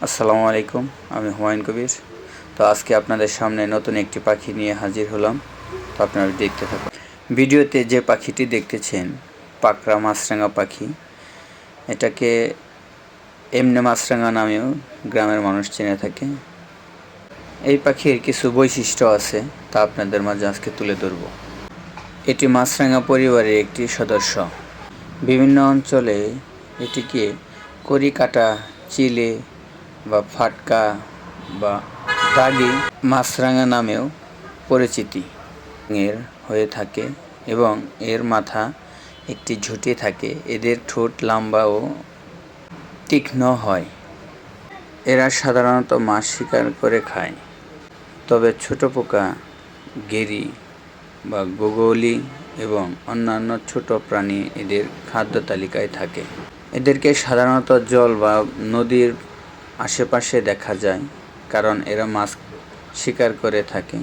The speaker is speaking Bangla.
আসসালামু আলাইকুম, আমি হুমায়ুন কবির। তো আজকে আপনাদের সামনে নতুন একটি পাখি নিয়ে হাজির হলাম। তো আপনারা দেখতে থাকুন। ভিডিওতে যে পাখিটি দেখতেছেন পাকড়া মাছরাঙা পাখি, এটাকে এমনে মাছরাঙা নামেও গ্রামের মানুষ চিনে থাকে। এই পাখির কিছু বৈশিষ্ট্য আছে, তা আপনাদের মাঝে আজকে তুলে ধরব। এটি মাছরাঙা পরিবারের একটি সদস্য। বিভিন্ন অঞ্চলে এটিকে কড়িকাটা, চিলে বা ফাটকা বা দাগি মাছরাঙা নামেও পরিচিতি এর হয়ে থাকে এবং এর মাথা একটি ঝুঁটি থাকে। এদের ঠোঁট লম্বা ও তীক্ষ্ণ হয়। এরা সাধারণত মাছ শিকার করে খায়, তবে ছোট পোকা, গেরি বা গোগলি এবং অন্যান্য ছোট প্রাণী এদের খাদ্য তালিকায় থাকে। এদেরকে সাধারণত জল বা নদীর আশেপাশে দেখা যায়, কারণ এরা মাছ শিকার করে থাকে।